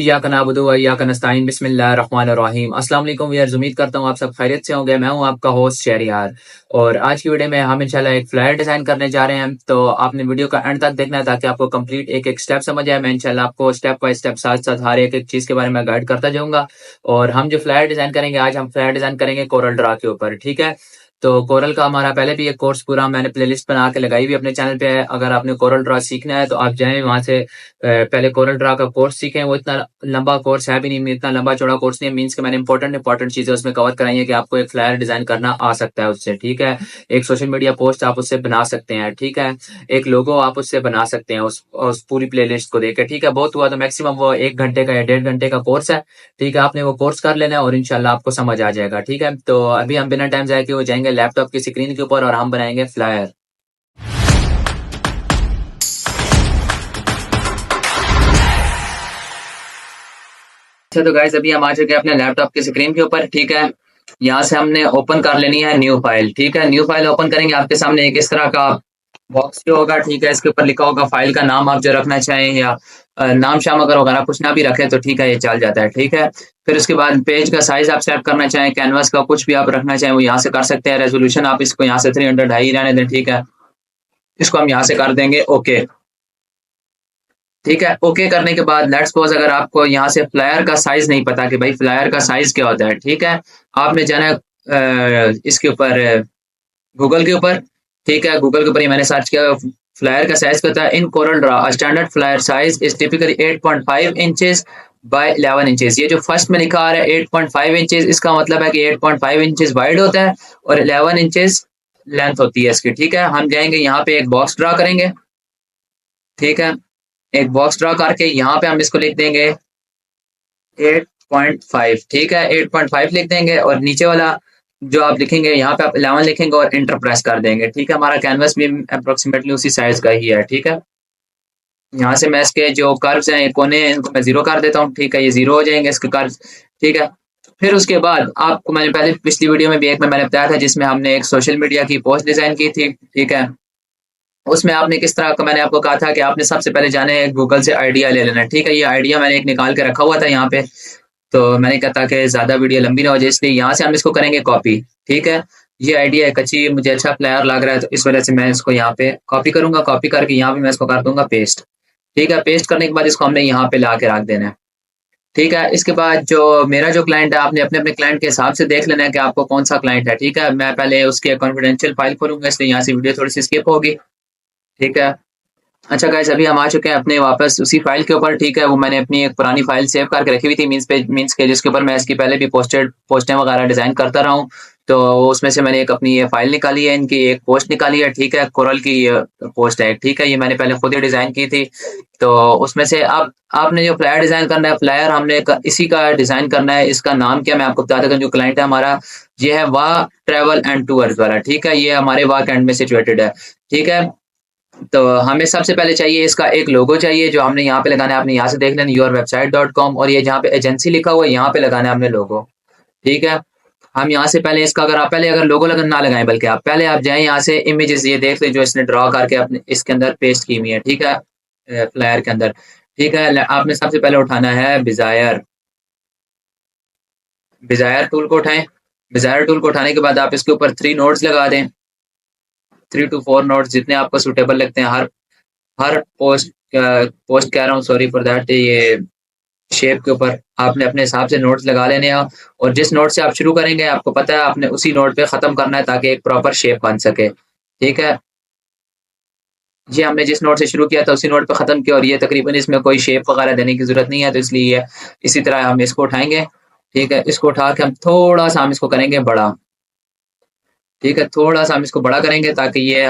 या कनाबुदु व इय्याका नस्तईन बिस्मिल्लाहिर्रहमानिर्रहीम। अस्सलाम वालेकुम व्यूअर्स, उम्मीद करता हूँ आप सब खैरियत से होंगे। मैं हूँ आपका होस्ट शहरियार और आज की वीडियो में हम इंशाल्लाह एक फ्लायर डिजाइन करने जा रहे हैं। तो आपने वीडियो का एंड तक देखना है ताकि आपको कंप्लीट एक एक स्टेप समझ आए। मैं इंशाल्लाह आपको स्टेप बाय स्टेप साथ साथ हर एक एक चीज के बारे में गाइड करता जाऊंगा। और हम जो फ्लायर डिजाइन करेंगे, आज हम फ्लायर डिजाइन करेंगे कोरल ड्रा के ऊपर, ठीक है। तो कोरल का हमारा पहले भी एक कोर्स पूरा मैंने प्लेलिस्ट बना के लगाई हुई अपने चैनल पे है। अगर आपने कोरल ड्रा सीखना है तो आप जाएं वहां से पहले कोरल ड्रा का कोर्स सीखें। वो इतना लंबा कोर्स है भी नहीं, इतना लंबा चौड़ा कोर्स नहीं है। मीन्स कि मैंने इंपॉर्टेंट चीजें उसमें कवर कराई है कि आपको एक फ्लायर डिजाइन करना आ सकता है उससे, ठीक है। एक सोशल मीडिया पोस्ट आप उससे बना सकते हैं, ठीक है। एक लोगो आप उससे बना सकते हैं उस पूरी प्लेलिस्ट को देख के, ठीक है। बहुत हुआ तो मैक्सिमम वो 1 घंटे का या 1.5 घंटे का कोर्स है, ठीक है। आपने वो कोर्स कर लेना है और इंशाल्लाह आपको समझ आ जाएगा, ठीक है। तो अभी हम बिना टाइम जाए के वो जाएंगे लैपटॉप की स्क्रीन के ऊपर और हम बनाएंगे फ्लायर। अच्छा तो गाइस अभी हम आ चुके हैं अपने लैपटॉप की स्क्रीन के ऊपर, ठीक है। यहाँ से हमने ओपन कर लेनी है न्यू फाइल, ठीक है। न्यू फाइल ओपन करेंगे, आपके सामने एक इस तरह का बॉक्स जो होगा, ठीक है। इसके ऊपर लिखा होगा फाइल का नाम आप जो रखना चाहें, या नाम शाम अगर वगैरह कुछ ना भी रखे तो ठीक है, ये चल जाता है, ठीक है। फिर उसके बाद पेज का साइज आप सेट करना चाहें, कैनवास का कुछ भी आप रखना चाहें वो यहाँ से कर सकते हैं। रेजोल्यूशन आप इसको यहाँ से 300 हाई रहने दें, ठीक है। इसको हम यहाँ से कर देंगे ओके, ठीक है। ओके करने के बाद लेट्स सपोज अगर आपको यहाँ से फ्लायर का साइज नहीं पता कि भाई फ्लायर का साइज क्या होता है, ठीक है। आपने जाना है इसके ऊपर गूगल के ऊपर, ठीक है। गूगल के ऊपर ही मैंने सर्च किया फ्लायर का साइज क्या होता है। In Corel Draw standard flyer size is typically 8.5 inches by 11 inches. ये जो फर्स्ट में लिखा आ रहा है 8.5 इंचेस, इसका मतलब है कि 8.5 इंचेस वाइड होता है और 11 इंचेस लेंथ होती है इसकी, ठीक है। हम जाएंगे यहाँ पे एक बॉक्स ड्रा करेंगे, ठीक है। एक बॉक्स ड्रा करके यहाँ पे हम इसको लिख देंगे 8.5, ठीक है। 8.5 लिख देंगे और नीचे वाला जो आप लिखेंगे यहाँ पे आप 11 लिखेंगे और इंटर प्रेस कर देंगे, ठीक है। हमारा कैनवस भी अप्रोक्सीमेटली उसी साइज का ही है, ठीक है। यहाँ से मैं इसके जो कर्व्स हैं कोने हैं इनको मैं जीरो कर देता हूँ, ठीक है। ये जीरो हो जाएंगे इसके कर्व्स, ठीक है। फिर उसके बाद आपको मैंने पहले पिछली वीडियो में भी एक में मैंने बताया था जिसमें हमने एक सोशल मीडिया की पोस्ट डिजाइन की थी, ठीक है। उसमें आपने किस तरह का, मैंने आपको कहा था कि आपने सबसे पहले जाने गूगल से आइडिया ले लेना, ठीक है। ये आइडिया मैंने एक निकाल के रखा हुआ था यहाँ पे, तो मैंने कहा था कि ज्यादा वीडियो लंबी ना हो जाए, इसलिए यहाँ से हम इसको करेंगे कॉपी, ठीक है। ये आइडिया एक अच्छी मुझे अच्छा फ्लायर लग रहा है तो इस वजह से मैं इसको यहाँ पे कॉपी करूंगा। कॉपी करके यहाँ पे मैं इसको कर दूंगा पेस्ट, ठीक है। पेस्ट करने के बाद इसको हमने यहाँ पे ला के रख देना है, ठीक है। इसके बाद जो मेरा जो क्लाइंट है आपने अपने अपने क्लाइंट के हिसाब से देख लेना है कि आपको कौन सा क्लाइंट है, ठीक है। मैं पहले उसके कॉन्फिडेंशियल फाइल खोलूंगा इसलिए यहाँ से वीडियो थोड़ी सी स्किप होगी, ठीक है। अच्छा गाइस अभी हम आ चुके हैं अपने वापस उसी फाइल के ऊपर, ठीक है। वो मैंने अपनी एक पुरानी फाइल सेव करके रखी हुई थी मीन्स के जिसके ऊपर मैं इसकी पहले भी पोस्टें वगैरह डिजाइन करता रहा हूँ। तो उसमें से मैंने एक अपनी ये फाइल निकाली है, इनकी एक पोस्ट निकाली है, ठीक है। कोरल की पोस्ट है, ठीक है। ये मैंने पहले खुद ही डिजाइन की थी। तो उसमें से अब आपने जो फ्लायर डिजाइन करना है, फ्लायर हमने इसी का डिजाइन करना है। इसका नाम क्या मैं आपको बता देता हूँ। जो क्लाइंट है हमारा ये है वाह ट्रेवल एंड टूर्स वाला, ठीक है। ये हमारे वाह कैंट में सिचुएटेड है, ठीक है। तो हमें सबसे पहले चाहिए इसका एक लोगो चाहिए जो हमने यहाँ पे लगाना है। आपने यहाँ से देख लेना yourwebsite.com और ये जहाँ पे एजेंसी लिखा हुआ है यहाँ पे लगाना है हमने लोगो, ठीक है। हम यहाँ से पहले इसका अगर लोगो ना लगाएं बल्कि आप पहले आप जाएं यहाँ से इमेजेस ये देख लें जो इसने ड्रॉ करके अपने इसके अंदर पेस्ट की हुई है, ठीक है। फ्लायर के अंदर, ठीक है। आपने सबसे पहले उठाना है बिजायर बिजायर टूल को उठाएं। बिजायर टूल को उठाने के बाद आप इसके ऊपर 3 नोड्स लगा दें, 3 to 4 नोड्स जितने आपको सुटेबल लगते हैं। हर पोस्ट कह रहा हूँ, सॉरी फॉर दैट। ये शेप के ऊपर आपने अपने हिसाब से नोट्स लगा लेने हैं और जिस नोट से आप शुरू करेंगे आपको पता है आपने उसी नोट पे खत्म करना है ताकि एक प्रॉपर शेप बन सके, ठीक है। ये हमने जिस नोट से शुरू किया था उसी नोट पे खत्म किया और ये तकरीबन इसमें कोई शेप वगैरह देने की जरूरत नहीं है, तो इसलिए इसी तरह हम इसको उठाएंगे, ठीक है। इसको उठा के हम थोड़ा सा हम इसको करेंगे बड़ा, ठीक है। थोड़ा सा हम इसको बड़ा करेंगे ताकि ये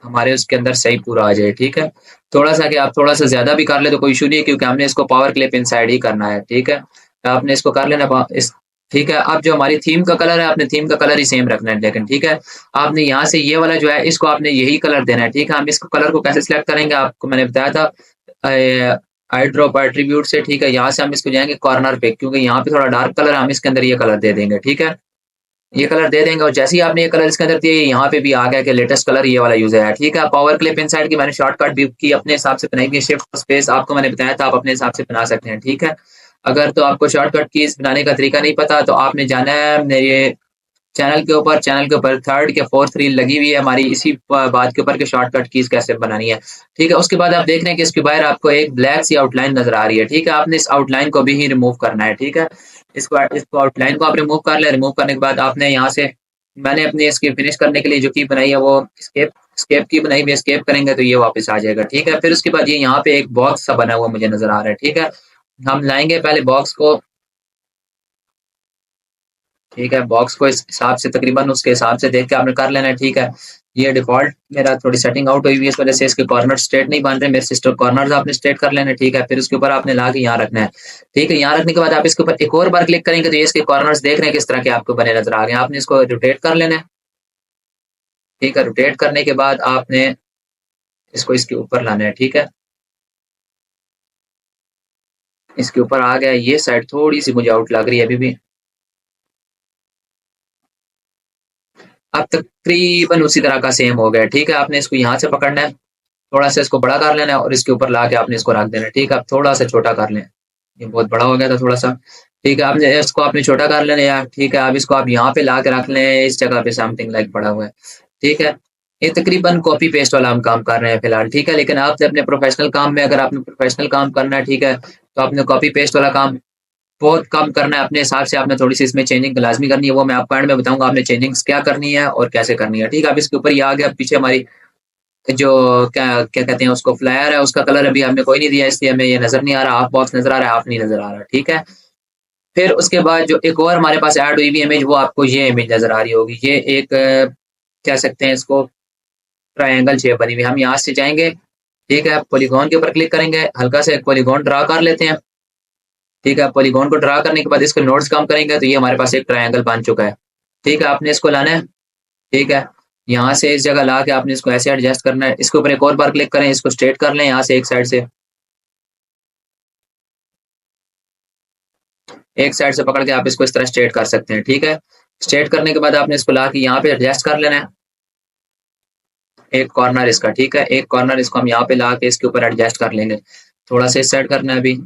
हमारे उसके अंदर सही पूरा आ जाए, ठीक है। थोड़ा सा कि आप थोड़ा सा ज्यादा भी कर ले तो कोई इशू नहीं है क्योंकि हमने इसको पावर क्लिप इनसाइड ही करना है, ठीक है। तो आपने इसको कर लेना इस, ठीक है। अब जो हमारी थीम का कलर है आपने थीम का कलर ही सेम रखना है, लेकिन ठीक है आपने यहाँ से ये वाला जो है इसको आपने यही कलर देना है, ठीक है। हम इसको कलर को कैसे सिलेक्ट करेंगे आपको मैंने बताया था आई ड्रॉप एट्रीब्यूट से, ठीक है। यहाँ से हम इसको जाएंगे कॉर्नर पे क्योंकि यहाँ पे थोड़ा डार्क कलर है, हम इसके अंदर ये कलर दे देंगे, ठीक है। ये कलर दे देंगे और जैसे ही आपने ये कलर इसके अंदर दिए, यहाँ पे भी आ गया कि लेटेस्ट कलर ये वाला यूज है। ठीक है, पावर क्लिप इनसाइड की मैंने शॉर्टकट भी की, अपने हिसाब से बनाई हुई। शिफ्ट स्पेस आपको मैंने बताया था, आप अपने हिसाब से बना सकते हैं। ठीक है, अगर तो आपको शॉर्टकट कीज बनाने का तरीका नहीं पता तो आपने जाना है मेरे चैनल के ऊपर थर्ड या फोर्थ रील लगी हुई है हमारी इसी बात के ऊपर कि शॉर्टकट कीज कैसे बनानी है। ठीक है, उसके बाद आप देख रहे हैं कि इसके बाहर आपको एक ब्लैक सी आउटलाइन नजर आ रही है। ठीक है, आपने इस आउटलाइन को भी ही रिमूव करना है। ठीक है, इसको आउटलाइन को आप रिमूव कर ले। रिमूव करने के बाद आपने यहाँ से, मैंने अपनी इसकी फिनिश करने के लिए जो की बनाई है वो स्केप स्केप की बनाई हुई। स्केप करेंगे तो ये वापस आ जाएगा। ठीक है, फिर उसके बाद ये यहाँ पे एक बॉक्स सा बना हुआ मुझे नजर आ रहा है। ठीक है, हम लाएंगे पहले बॉक्स को। ठीक है, बॉक्स को इस हिसाब से तकरीबन उसके हिसाब से देख के आपने कर लेना है। ठीक है, ये डिफॉल्ट मेरा थोड़ी सेटिंग आउट हुई हुई है, इस वजह से इसके कॉर्नर स्ट्रेट नहीं बन रहे। मेरे सिस्टर कॉर्नर आपने स्ट्रेट कर लेना है। ठीक है, फिर उसके ऊपर आपने ला के यहाँ रखना है। ठीक है, यहाँ रखने के बाद आप इसके ऊपर एक और बार क्लिक करेंगे तो ये इसके कॉर्नर्स देख रहे हैं किस तरह के आपको बने नजर आ रहे हैं। आपने इसको रोटेट कर लेना है। ठीक है, रोटेट करने के बाद आपने इसको इसके ऊपर लाना है। ठीक है, इसके ऊपर आ गया। ये साइड थोड़ी सी मुझे आउट लग रही है अभी भी। अब तकरीबन उसी तरह का सेम हो गया। ठीक है, आपने इसको यहाँ से पकड़ना है, थोड़ा सा इसको बड़ा कर लेना है और इसके ऊपर ला के आपने इसको रख देना है। ठीक है, अब थोड़ा सा छोटा कर लें, ये बहुत बड़ा हो गया था थोड़ा सा। ठीक है, आपने इसको आपने छोटा कर लेना यार। ठीक है, अब इसको आप यहाँ पे ला के रख लें, इस जगह पे समथिंग लाइक पड़ा हुआ है। ठीक है, ये तकरीबन कॉपी पेस्ट वाला हम काम कर रहे हैं फिलहाल। ठीक है, लेकिन आपने अपने प्रोफेशनल काम में, अगर आपने प्रोफेशनल काम करना है, ठीक है, तो आपने कॉपी पेस्ट वाला काम बहुत कम करना है अपने हिसाब से। आपने थोड़ी सी इसमें चेंजिंग लाजमी करनी है, वो मैं आपको एंड में बताऊंगा आपने चेंजिंग्स क्या करनी है और कैसे करनी है। ठीक है, अब इसके ऊपर ये आ गया। पीछे हमारी जो क्या क्या कहते हैं उसको, फ्लायर है, उसका कलर अभी हमने कोई नहीं दिया, इसलिए हमें ये नजर नहीं आ रहा। हाफ बॉक्स नजर आ रहा है, हाफ नहीं नजर आ रहा। ठीक है, फिर उसके बाद जो एक और हमारे पास ऐड हुई हुई इमेज, वो आपको ये इमेज नजर आ रही होगी। ये एक कह सकते हैं इसको ट्रायंगल शेप बनी हुई। हम यहाँ से जाएंगे। ठीक है, पॉलीगॉन के ऊपर क्लिक करेंगे, हल्का से एक पॉलीगॉन ड्रा कर लेते हैं। ठीक है, पॉलीगॉन को ड्रा करने के बाद इसके नोड्स कम करेंगे तो ये हमारे पास एक ट्रायंगल बन चुका है। ठीक है, आपने इसको लाना है। ठीक है, यहाँ से इस जगह ला के आपने इसको ऐसे एडजस्ट करना है। इसके ऊपर एक और बार क्लिक करें, इसको स्ट्रेट कर लें यहाँ से, एक साइड से पकड़ के आप इसको इस तरह स्ट्रेट कर सकते हैं। ठीक है, स्ट्रेट करने के बाद आपने इसको ला के यहाँ पे एडजस्ट कर लेना है, एक कॉर्नर इसका। ठीक है, एक कॉर्नर इसको हम यहाँ पे ला के इसके ऊपर एडजस्ट कर लेंगे। थोड़ा सा इस साइड करना है अभी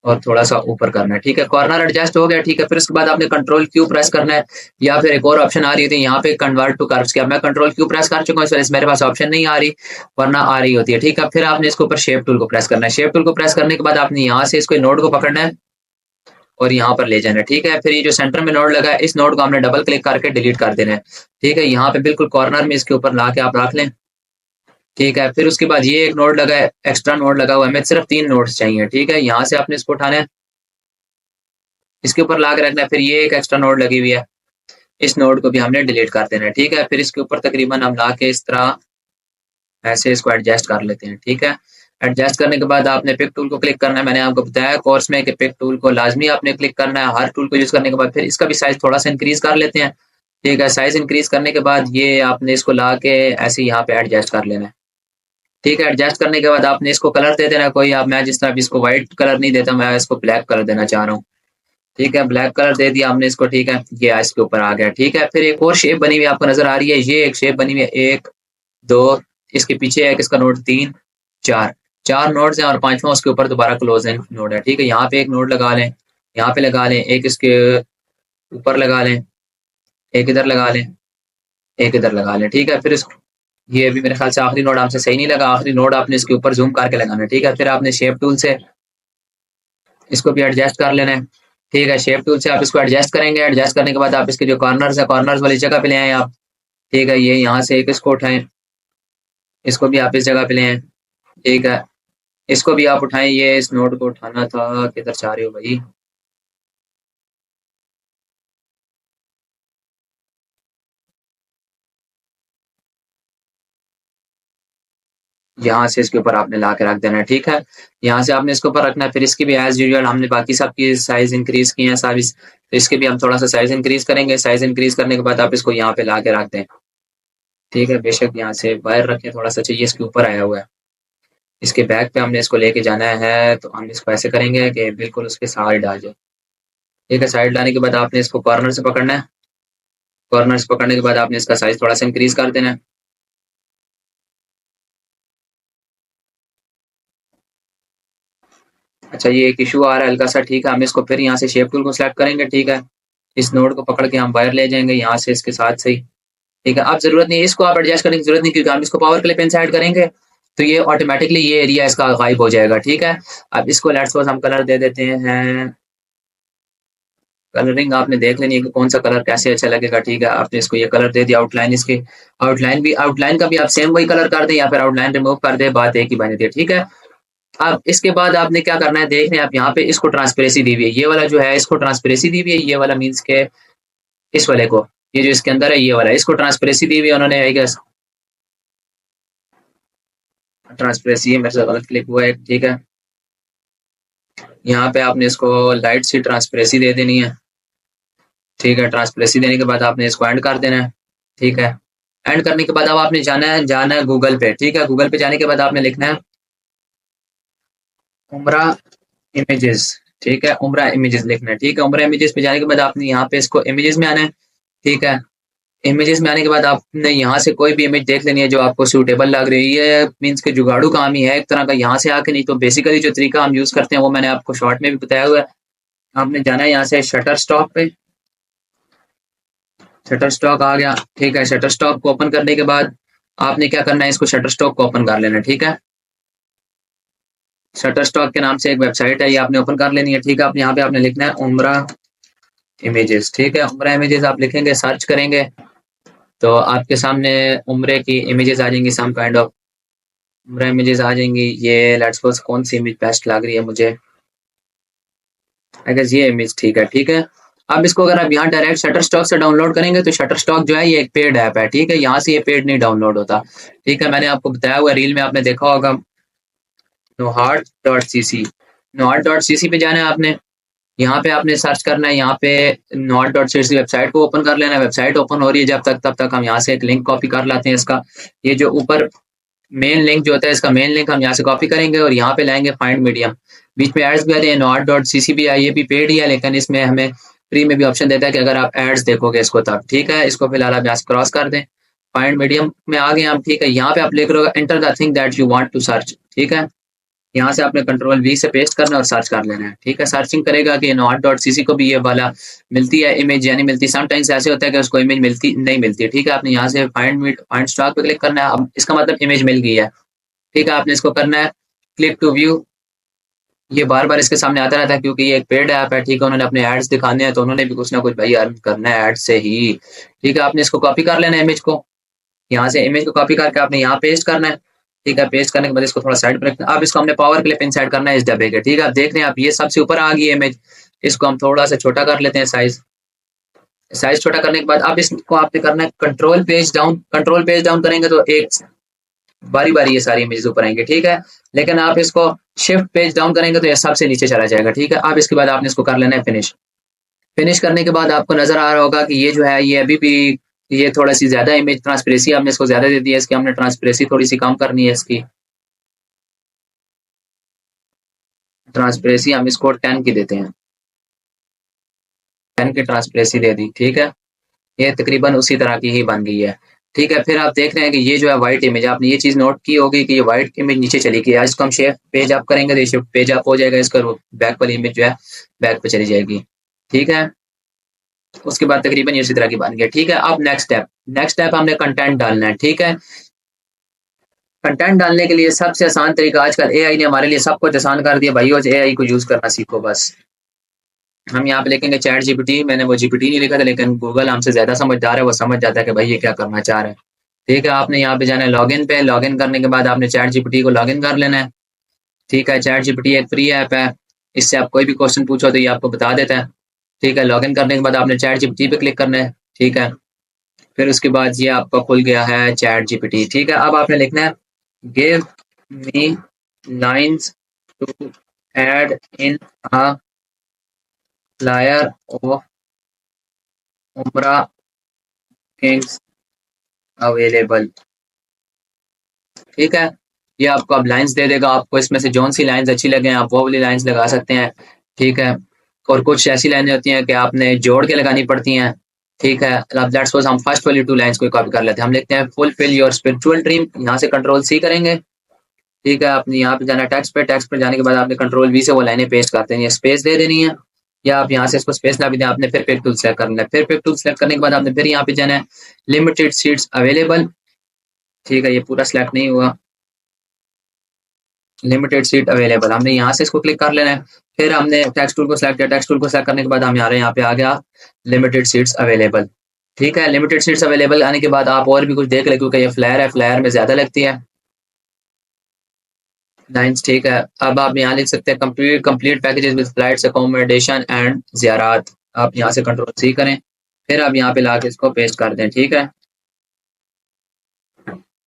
और थोड़ा सा ऊपर करना है। ठीक है, कॉर्नर एडजस्ट हो गया। ठीक है, फिर उसके बाद आपने कंट्रोल क्यू प्रेस करना है, या फिर एक और ऑप्शन आ रही थी यहाँ पे कन्वर्ट टू कर्व्स की। मैं कंट्रोल क्यू प्रेस कर चुका हूँ, इस वजह से मेरे पास ऑप्शन नहीं आ रही, वरना आ रही होती है। ठीक है, फिर आपने इसके ऊपर शेप टूल को प्रेस करना है। शेप टूल को प्रेस करने के बाद आपने यहाँ से इसको नोड को पकड़ना है और यहाँ पर ले जाना है। ठीक है, फिर ये जो सेंटर में नोड लगा है, इस नोड को हमने डबल क्लिक करके डिलीट कर देना है। ठीक है, यहाँ पे बिल्कुल कॉर्नर में इसके ऊपर ला के आप रख लें। ठीक है, फिर उसके बाद ये एक नोड लगा है, एक्स्ट्रा नोड लगा हुआ है, हमें सिर्फ 3 नोड्स चाहिए। ठीक है, यहाँ से आपने इसको उठाना है, इसके ऊपर ला के रखना है। फिर ये एक एक्स्ट्रा नोड लगी हुई है, इस नोड को भी हमने डिलीट कर देना है। ठीक है, फिर इसके ऊपर तकरीबन हम ला के इस तरह ऐसे इसको एडजस्ट कर लेते हैं। ठीक है, एडजस्ट करने के बाद आपने पिक टूल को क्लिक करना है। मैंने आपको बताया कोर्स में कि पिक टूल को लाजमी आपने क्लिक करना है हर टूल को यूज करने के बाद। फिर इसका भी साइज थोड़ा सा इंक्रीज कर लेते हैं। ठीक है, साइज इंक्रीज करने के बाद ये आपने इसको ला के ऐसे यहाँ पे एडजस्ट कर लेना है। ठीक है, एडजस्ट करने के बाद आपने इसको कलर दे देना कोई। आप, मैं जिस तरह इसको व्हाइट कलर नहीं देता, मैं इसको ब्लैक कलर देना चाह रहा हूँ। ठीक है, ब्लैक कलर दे दिया हमने इसको। ठीक है, ये इसके ऊपर आ गया। ठीक है, फिर एक और शेप बनी हुई आपको नजर आ रही है, ये एक शेप बनी हुई है, एक दो, इसके पीछे एक इसका नोड, तीन चार, चार नोड्स हैं और पांचवा उसके ऊपर दोबारा क्लोजिंग नोड है। ठीक है, यहाँ पे एक नोड लगा लें, यहाँ पे लगा लें, एक इसके ऊपर लगा लें, एक इधर लगा लें, एक इधर लगा लें। ठीक है, फिर इस, ये अभी मेरे ख्याल से आखिरी नोड हमसे सही नहीं लगा, आखिरी नोड आपने इसके ऊपर जूम करके लगाना है। ठीक है, फिर आपने शेप टूल से इसको भी एडजस्ट कर लेना है। ठीक है, शेप टूल से आप इसको एडजस्ट करेंगे। एडजस्ट करने के बाद आप इसके जो कॉर्नर्स है, कॉर्नर्स वाली जगह पे ले आए आप। ठीक है, ये यहाँ से एक इसको उठाएं, इसको भी आप इस जगह पे ले आए। ठीक है, इसको भी आप उठाएं, ये इस नोड को उठाना था, किधर चाह रहे हो भाई। यहाँ से इसके ऊपर आपने ला के रख देना है। ठीक है, यहाँ से आपने इसके ऊपर रखना है। फिर इसकी भी एज यूजुअल हमने बाकी सब की साइज इंक्रीज की है सारी, तो इसके भी हम थोड़ा सा साइज इंक्रीज करेंगे। साइज इंक्रीज करने के बाद आप इसको यहाँ पे ला के रख दें। ठीक है, बेशक यहाँ से बाहर रखें, थोड़ा सा चाहिए, इसके ऊपर आया हुआ है। इसके बैक पे हमने इसको लेके जाना है, तो हम इसको ऐसे करेंगे कि बिल्कुल उसके साइड आ जाए। ठीक है, साइड लाने के बाद आपने इसको कॉर्नर से पकड़ना है कॉर्नर्स पकड़ने के बाद आपने इसका साइज थोड़ा सा इंक्रीज कर देना है। अच्छा, ये एक इशू आ रहा है हल्का सा, ठीक है। हम इसको फिर यहाँ से शेप टूल को सिलेक्ट करेंगे, ठीक है। इस नोड को पकड़ के हम बाहर ले जाएंगे यहाँ से इसके साथ से ही, ठीक है। अब जरूरत नहीं है इसको आप एडजस्ट करने की जरूरत नहीं, क्योंकि हम इसको पावर क्लिप इनसाइड करेंगे तो ये ऑटोमेटिकली ये एरिया इसका गायब हो जाएगा, ठीक है। अब इसको लेट्स सपोज हम कलर दे देते हैं, कलरिंग आपने देख लेनी है कि कौन सा कलर कैसे अच्छा लगेगा, ठीक है। आपने इसको ये कलर दे दिया, आउटलाइन इसकी, आउटलाइन का भी आप सेम वही कलर कर दें या फिर आउटलाइन रिमूव कर दे, बात एक ही बनी थी, ठीक है। अब इसके बाद आपने क्या करना है, देख रहे हैं आप यहाँ पे इसको ट्रांसपेरेंसी दी हुई है, ये वाला जो है इसको ट्रांसपेरेंसी दी हुई है, ये वाला मीन्स के इस वाले को, ये जो इसके अंदर है ये वाला, इसको ट्रांसपेरेंसी दी हुई है उन्होंने, आई गेस ट्रांसपेरेंसी मेरे से गलत क्लिक हुआ है, ठीक है। यहाँ पे आपने इसको लाइट सी ट्रांसपेरेंसी दे देनी है, ठीक है। ट्रांसपेरेंसी देने के बाद आपने इसको एंड कर देना है, ठीक है। एंड करने के बाद अब आपने जाना है गूगल पे, ठीक है। गूगल पे जाने के बाद आपने लिखना है उमरा इमेजेस, ठीक है। उमरा इमेजेस लिखना है, ठीक है। उमरा इमेजेस पे जाने के बाद आपने यहाँ पे इसको इमेजेस में आना है, ठीक है। इमेजेस में आने के बाद आपने यहाँ से कोई भी इमेज देख लेनी है जो आपको सूटेबल लग रही है, मीन्स के जुगाड़ू काम ही है एक तरह का यहाँ से आके, नहीं तो बेसिकली जो तरीका हम यूज करते हैं वो मैंने आपको शॉर्ट में भी बताया हुआ है। आपने जाना है यहाँ से शटर स्टॉक पे, शटर स्टॉक आ गया, ठीक है। शटर स्टॉक को ओपन करने के बाद आपने क्या करना है, इसको शटर स्टॉक को ओपन कर लेना, ठीक है। शटर स्टॉक के नाम से एक वेबसाइट है, ये आपने ओपन कर लेनी है, ठीक है। आप यहाँ पे आपने लिखना है उमरा इमेजेस, ठीक है। उमरा इमेजेस आप लिखेंगे, सर्च करेंगे तो आपके सामने उम्रे की इमेजेस आ जाएंगी, सम काइंड ऑफ उम्रा इमेजेस आ जाएंगी। ये लेट्स सपोज कौन सी इमेज बेस्ट लग रही है मुझे, आई गेस ये इमेज ठीक है, ठीक है। अब इसको अगर आप यहाँ डायरेक्ट शटर स्टॉक से डाउनलोड करेंगे तो शटर स्टॉक जो है ये एक पेड ऐप है, ठीक है। यहाँ से ये पेड नहीं डाउनलोड होता, ठीक है। मैंने आपको बताया हुआ रील में आपने देखा होगा, nohart.cc, nohart.cc पे जाना है आपने, यहाँ पे आपने सर्च करना है, यहाँ पे nohart.cc वेबसाइट को ओपन कर लेना है। वेबसाइट ओपन हो रही है जब तक, तब तक हम यहाँ से एक लिंक कॉपी कर लाते हैं इसका, ये जो ऊपर मेन लिंक जो होता है इसका मेन लिंक हम यहाँ से कॉपी करेंगे और यहाँ पे लाएंगे फाइंड मीडियम, बीच में एड्स भी आते हैं, nohart.cc भी है, ये भी पेड ही है, लेकिन इसमें हमें फ्री में भी ऑप्शन देता है कि अगर आप एड्स देखोगे इसको तब, ठीक है। इसको फिलहाल आप यहाँ से क्रॉस कर दें, फाइंड मीडियम में आ गए हम, ठीक है। यहाँ पे आप लिख रहे हो enter the thing that you want to search, ठीक है। यहाँ से आपने कंट्रोल वी से पेस्ट करना है और सर्च कर लेना है, ठीक है। सर्चिंग करेगा कि nohart.cc को भी ये वाला मिलती है इमेज या नहीं मिलती, समटाइम्स ऐसे होता है कि उसको इमेज मिलती नहीं मिलती, ठीक है। आपने यहाँ से फाइंड स्टॉक पे क्लिक करना है, अब इसका मतलब इमेज मिल गई है, ठीक है। आपने इसको करना है क्लिक टू व्यू, ये बार बार इसके सामने आता रहता है क्योंकि ये एक पेड ऐप है, ठीक है। उन्होंने अपने एड्स दिखाने हैं तो उन्होंने भी कुछ ना कुछ भाई अर्न करना है एड से ही, ठीक है। आपने इसको कॉपी कर लेना है इमेज को, यहाँ से इमेज को कॉपी करके आपने यहाँ पेस्ट करना है, ठीक है। पेस्ट करने के बाद इसको थोड़ा साइड पर रखना है। अब इसको हमने पावर क्लिप इनसाइड करना है इस डब्बे के, ठीक है। आप देख रहे हैं आप ये सबसे ऊपर आ गई इमेज, इसको हम थोड़ा सा छोटा कर लेते हैं साइज छोटा करने के बाद अब इसको आपने करना है कंट्रोल पेज डाउन करेंगे तो एक बारी बारी ये सारी इमेजेस ऊपर आएंगे, ठीक है। लेकिन आप इसको शिफ्ट पेज डाउन करेंगे तो ये सबसे नीचे चला जाएगा, ठीक है। अब इसके बाद आपने इसको कर लेना है फिनिश करने के बाद आपको नजर आ रहा होगा कि ये जो है ये अभी भी ये थोड़ा सी ज्यादा इमेज ट्रांसपेरेंसी हमने इसको ज्यादा दे दी है, इसकी हमने ट्रांसपेरेंसी थोड़ी सी कम करनी है, इसकी ट्रांसपेरेंसी हम इसको 10 की देते हैं, 10 की ट्रांसपेरेंसी दे दी, ठीक है। ये तकरीबन उसी तरह की ही बन गई है, ठीक है। फिर आप देख रहे हैं कि ये जो है व्हाइट इमेज, आपने ये चीज नोट की होगी कि ये व्हाइट इमेज नीचे चली गई है। इसको हम शेप पेज अप करेंगे तो ये शिफ्ट पेज अप हो जाएगा, इसका बैक वाली इमेज जो है बैक पे चली जाएगी, ठीक है। उसके बाद तकरीबन ये उसी तरह की बन गई, ठीक है। अब नेक्स्ट स्टेप हमने कंटेंट डालना है, ठीक है। कंटेंट डालने के लिए सबसे आसान तरीका, आजकल एआई ने हमारे लिए सब कुछ आसान कर दिया भाई, एआई को यूज करना सीखो बस। हम यहाँ पे लिखेंगे चैट जीपीटी, मैंने वो जीपीटी नहीं लिखा था लेकिन गूगल हमसे ज्यादा समझदार है, वो समझ जाता है कि भाई ये क्या करना चाह रहे हैं, ठीक है। आपने यहाँ पे जाना है लॉगिन पे, लॉगिन करने के बाद आपने चैट जीपीटी को लॉगिन कर लेना है, ठीक है। चैट जीपीटी एक फ्री ऐप है, इससे आप कोई भी क्वेश्चन पूछो तो ये आपको बता देता है, ठीक है। लॉगिन करने के बाद आपने चैट जीपीटी पे क्लिक करना है, ठीक है। फिर उसके बाद ये आपका खुल गया है चैट जीपीटी, ठीक है। अब आपने लिखना है give me lines to add in a flyer of Umrah kings available, ठीक है। ये आपको अब लाइंस दे देगा, आपको इसमें से जौन सी लाइंस अच्छी लगे आप वो वाली लाइंस लगा सकते हैं, ठीक है। और कुछ ऐसी लाइनें होती हैं कि आपने जोड़ के लगानी पड़ती हैं, ठीक है, अब लेट्स सपोज हम फर्स्ट वाली 2 लाइन्स को कॉपी कर लेते हैं। हम लिखते हैं फुलफिल योर स्पिरिचुअल ड्रीम, यहाँ से कंट्रोल सी करेंगे। ठीक है, आपने यहाँ पे जाना है टेक्स्ट पे, टेक्स्ट पे जाने के बाद आपने कंट्रोल वी से वो लाइनें पेस्ट करते हैं, ये स्पेस दे देनी है, या आप यहाँ से इसको स्पेस ना भी दें, आपने फिर पिक टूल सेलेक्ट करना है। फिर पिक टूल सेलेक्ट करने के बाद आपने फिर यहाँ पे जाना है लिमिटेड सीट्स अवेलेबल। ठीक है, ये पूरा सेलेक्ट नहीं हुआ, लिमिटेड सीट अवेलेबल, हमने यहाँ से इसको क्लिक कर लेना है। फिर हमने टेक्स्ट टूल को सिलेक्ट किया, टेक्स्ट टूल को सिलेक्ट करने के बाद हम यहाँ पे आ गया लिमिटेड सीट्स अवेलेबल। ठीक है, लिमिटेड सीट्स अवेलेबल आने के बाद आप और भी कुछ देख ले, क्योंकि ये फ्लायर है, फ्लायर में ज्यादा लगती है लाइन्स। ठीक है, अब आप यहाँ लिख सकते हैं complete complete packages with flights accommodation and ज़ियारात। आप यहाँ से कंट्रोल सी करें, फिर आप यहाँ पे लाके इसको पेस्ट कर दें। ठीक है,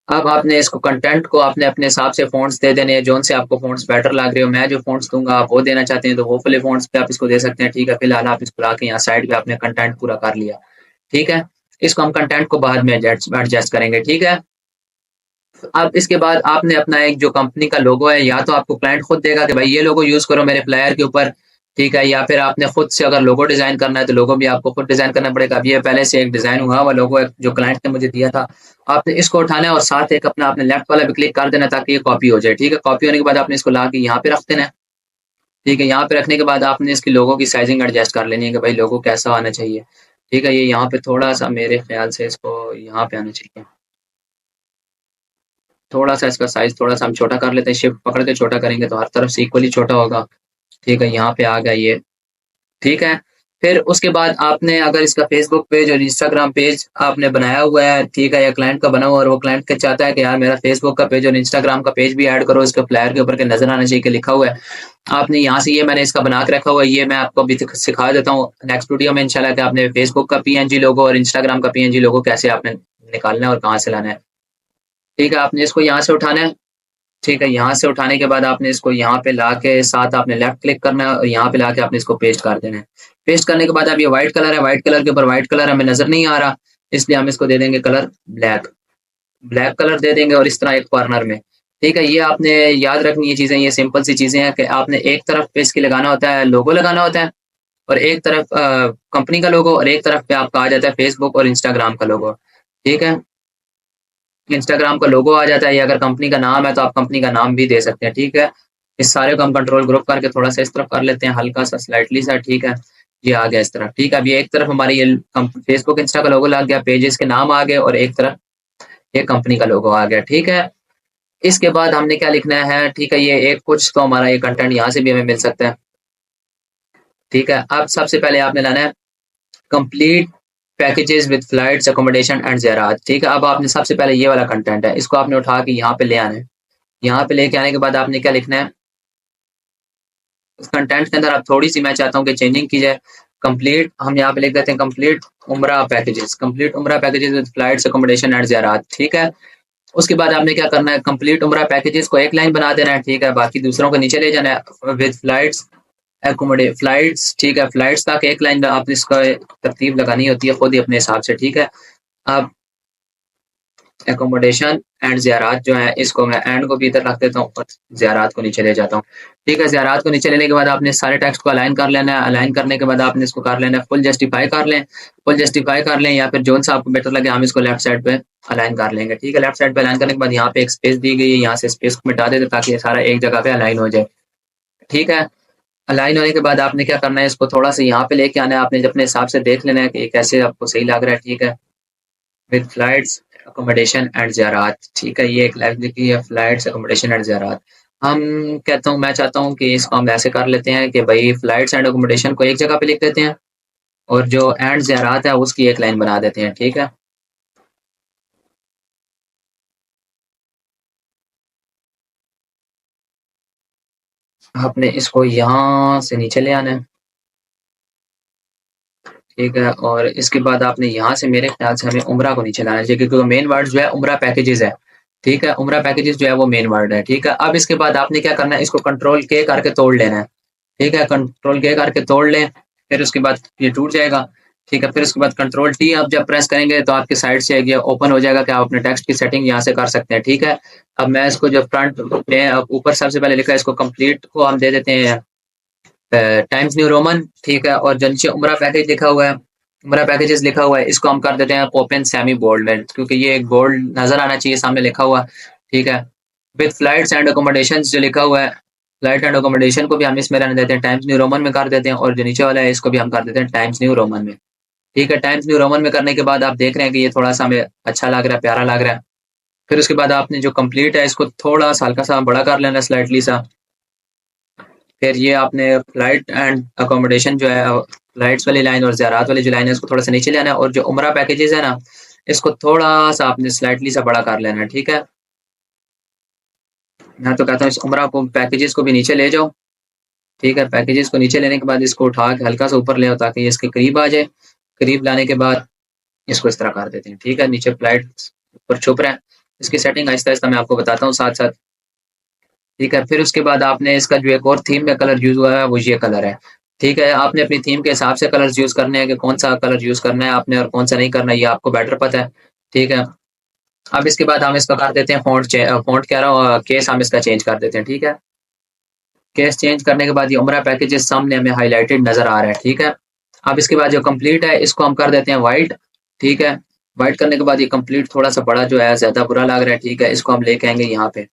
अब आपने इसको कंटेंट को आपने अपने हिसाब से फ़ॉन्ट्स दे देने हैं, जोन से आपको फ़ॉन्ट्स बेटर लग रहे हो। मैं जो फ़ॉन्ट्स दूंगा आप वो देना चाहते हैं तो वो वाले फ़ॉन्ट्स पे आप इसको दे सकते हैं। ठीक है, फिलहाल आप इसको लाके यहाँ साइड पे आपने कंटेंट पूरा कर लिया। ठीक है, इसको हम कंटेंट को बाद में एडजस्ट करेंगे। ठीक है, अब इसके बाद आपने अपना एक जो कंपनी का लोगो है, या तो आपको क्लाइंट खुद देगा कि भाई ये लोगो यूज करो मेरे फ्लायर के ऊपर। ठीक है, या फिर आपने खुद से अगर लोगो डिजाइन करना है तो लोगो भी आपको खुद डिजाइन करना पड़ेगा। अब ये पहले से एक डिजाइन हुआ हुआ लोगो है जो क्लाइंट ने मुझे दिया था, आपने इसको उठाना है और साथ एक अपना आपने लेफ्ट वाला भी क्लिक कर देना ताकि ये कॉपी हो जाए। ठीक है, कॉपी होने के बाद आपने इसको ला के यहाँ पे रख देना है। ठीक है, यहाँ पे रखने के बाद आपने इसकी लोगो की साइजिंग एडजस्ट कर लेनी है कि भाई लोगो कैसा आना चाहिए। ठीक है, ये यहाँ पे थोड़ा सा मेरे ख्याल से इसको यहाँ पे आना चाहिए, थोड़ा सा इसका साइज थोड़ा सा हम छोटा कर लेते हैं, शिफ्ट पकड़ के छोटा करेंगे तो हर तरफ से इक्वली छोटा होगा। ठीक है, यहाँ पे आ गया ये। ठीक है, फिर उसके बाद आपने अगर इसका फेसबुक पेज और इंस्टाग्राम पेज आपने बनाया हुआ है, ठीक है, या क्लाइंट का बना हुआ और वो क्लाइंट के चाहता है कि यार मेरा फेसबुक का पेज और इंस्टाग्राम का पेज भी ऐड करो, इसके फ्लायर के ऊपर के नजर आना चाहिए कि लिखा हुआ है। आपने यहाँ से ये मैंने इसका बना के रखा हुआ है, ये मैं आपको अभी सिखा देता हूँ नेक्स्ट वीडियो में इंशाल्लाह कि आपने फेसबुक का पीएनजी लोगो और इंस्टाग्राम का पीएनजी लोगो कैसे आपने निकालना है और कहाँ से लाना है। ठीक है, आपने इसको यहाँ से उठाना है। ठीक है, यहाँ से उठाने के बाद आपने इसको यहाँ पे लाके साथ आपने लेफ्ट क्लिक करना है और यहाँ पे लाके आपने इसको पेस्ट कर देना है। पेस्ट करने के बाद अब ये व्हाइट कलर है, व्हाइट कलर के ऊपर व्हाइट कलर हमें नजर नहीं आ रहा, इसलिए हम इसको दे देंगे कलर ब्लैक, ब्लैक कलर दे देंगे और इस तरह एक कॉर्नर में। ठीक है, ये आपने याद रखनी ये चीजें, ये सिंपल सी चीजें हैं कि आपने एक तरफ पे इसकी लगाना होता है लोगो लगाना होता है, और एक तरफ कंपनी का लोगो, और एक तरफ पे आपका आ जाता है फेसबुक और इंस्टाग्राम का लोगो। ठीक है, इंस्टाग्राम का लोगो आ जाता है, या अगर कंपनी का नाम है तो आप कंपनी का नाम भी दे सकते हैं। ठीक है, इस सारे को हम कंट्रोल ग्रुप करके थोड़ा सा इस तरफ कर लेते हैं, हल्का सा स्लाइटली सा। ठीक है, ये आ गया इस तरफ। ठीक है, अब ये एक तरफ हमारी ये फेसबुक इंस्टा का लोगो लग गया, पेजेस के नाम आ गए, और एक तरफ ये कंपनी का लोगो आ गया। ठीक है, इसके बाद हमने क्या लिखना है। ठीक है, ये एक कुछ तो हमारा ये कंटेंट यहाँ से भी हमें मिल सकता है। ठीक है, अब सबसे पहले आपने लाना है complete packages with flights accommodation and ज़ियारत। ठीक है, अब आपने सबसे पहले ये वाला कंटेंट है, इसको आपने उठा के यहाँ पे ले आना है। यहाँ पे लेके आने के बाद आपने क्या लिखना है, इस कंटेंट के अंदर आप थोड़ी सी मैं चाहता हूँ कि चेंजिंग की जाए। कंप्लीट हम यहाँ पे लिख देते हैं कंप्लीट उम्रा पैकेजेस, कंप्लीट उम्रा packages with flights accommodation and ज़ियारत। ठीक है, उसके बाद आपने क्या करना है, कंप्लीट उम्रा पैकेजेस को एक लाइन बना देना है। ठीक है, बाकी दूसरों को नीचे ले जाना है विद फ्लाइट्स एकोमोडेट फ्लाइट्स। ठीक है, फ्लाइट्स तक एक लाइन आपने इसका तरतीब लगानी होती है खुद ही अपने हिसाब से। ठीक है, अब एकोमोडेशन एंड ज़ियारत जो है इसको मैं एंड को भी इधर रख देता हूँ और ज़ियारत को नीचे ले जाता हूँ। ठीक है, ज़ियारत को नीचे लेने के बाद आपने सारे टेक्स्ट को अलाइन कर लेना है। अलाइन करने के बाद आपने इसको कर लेना है फुल जस्टिफाई कर लें, फुल जस्टिफाई कर लें, या फिर जोन सा आपको बेटर लगे हम इसको लेफ्ट साइड पे अलाइन कर लेंगे। ठीक है, लेफ्ट साइड पे अलाइन करने के बाद यहाँ पे एक स्पेस दी गई है, यहाँ से स्पेस को मिटा देते ताकि ये सारा एक जगह पे अलाइन हो जाए। ठीक है, अलाइन होने के बाद आपने क्या करना है, इसको थोड़ा सा यहाँ पे लेके आना है, आपने अपने हिसाब से देख लेना है कि कैसे आपको सही लग रहा है। ठीक है, विद फ्लाइट्स अकोमोडेशन एंड ज़ियारत। ठीक है, ये एक लाइन लिखी है फ्लाइट्स अकोमोडेशन एंड ज़ियारत। हम कहता हूँ मैं चाहता हूँ कि इसको हम ऐसे कर लेते हैं कि भाई फ्लाइट्स एंड अकोमोडेशन को एक जगह पे लिख देते हैं और जो एंड ज़ियारत है उसकी एक लाइन बना देते हैं। ठीक है, आपने इसको यहाँ से नीचे ले आना है। ठीक है, और इसके बाद आपने यहाँ से मेरे ख्याल से हमें उम्रा को नीचे लाना चाहिए क्योंकि मेन वर्ड जो है उम्रा पैकेजेस है। ठीक है, उम्रा पैकेजेस जो है वो मेन वर्ड है। ठीक है, अब इसके बाद आपने क्या करना है, इसको कंट्रोल के करके तोड़ लेना है। ठीक है, कंट्रोल के करके तोड़ लें, फिर उसके बाद ये टूट जाएगा। ठीक है, फिर उसके बाद कंट्रोल टी आप जब प्रेस करेंगे तो आपके साइड से ये ओपन हो जाएगा कि आप अपने टेक्स्ट की सेटिंग यहाँ से कर सकते हैं। ठीक है, अब मैं इसको जो फ्रंट में ऊपर सबसे पहले लिखा है इसको कंप्लीट को हम दे देते हैं टाइम्स न्यू रोमन। ठीक है, और जो नीचे उम्रा पैकेज लिखा हुआ है उमरा पैकेजेस लिखा हुआ है, इसको हम कर देते हैं ओपन सेमी बोल्ड में, क्योंकि ये एक बोल्ड नजर आना चाहिए सामने लिखा हुआ। ठीक है, विद फ्लाइट्स एंड अकोमोडेशन जो लिखा हुआ है, फ्लाइट एंड अकोमोडेशन को भी हम इसमें रहने देते हैं, टाइम्स न्यू रोमन में कर देते हैं, और जो नीचे वाला है इसको भी हम कर देते हैं टाइम्स न्यू रोमन में। ठीक है, टाइम्स न्यू रोमन में करने के बाद आप देख रहे हैं कि ये थोड़ा सा हमें अच्छा लग रहा है, प्यारा लग रहा है। फिर उसके बाद आपने जो कंप्लीट है इसको थोड़ा सा हल्का सा बड़ा कर लेना, स्लाइटली सा। फिर ये आपने फ्लाइट एंड अकोमोडेशन जो है, फ्लाइट्स वाली लाइन और ज़ियारात वाली जो लाइन है इसको थोड़ा सा नीचे ले आना है, और जो उमरा पैकेजेस है ना इसको थोड़ा सा आपने स्लाइटली सा बड़ा कर लेना है। ठीक है, मैं तो कहता हूँ इस उमरा को पैकेजेस को भी नीचे ले जाओ। ठीक है, पैकेजेस को नीचे लेने के बाद इसको उठा के हल्का सा ऊपर ले आओ ताकि ये इसके करीब आ जाए। करीब लाने के बाद इसको इस तरह कर देते हैं। ठीक है, नीचे फ्लाइट ऊपर छुप रहा है, इसकी सेटिंग आहिस्ता आहिस्ता मैं आपको बताता हूँ साथ साथ। ठीक है, फिर उसके बाद आपने इसका जो एक और थीम में कलर यूज हुआ है वो ये कलर है। ठीक है, आपने अपनी थीम के हिसाब से कलर्स यूज करने हैं कि कौन सा कलर यूज करना है आपने और कौन सा नहीं करना है, ये आपको बेटर पता है। ठीक है, अब इसके बाद हम इसका कर देते हैं फॉन्ट कह रहा हूँ, केस हम इसका चेंज कर देते हैं। ठीक है, केस चेंज करने के बाद ये उमरा पैकेजेस सामने हमें हाईलाइटेड नजर आ रहा है। ठीक है, अब इसके बाद जो कंप्लीट है इसको हम कर देते हैं वाइट। ठीक है, वाइट करने के बाद ये कंप्लीट थोड़ा सा बड़ा जो है ज्यादा बुरा लग रहा है। ठीक है, इसको हम लेके आएंगे यहाँ पे,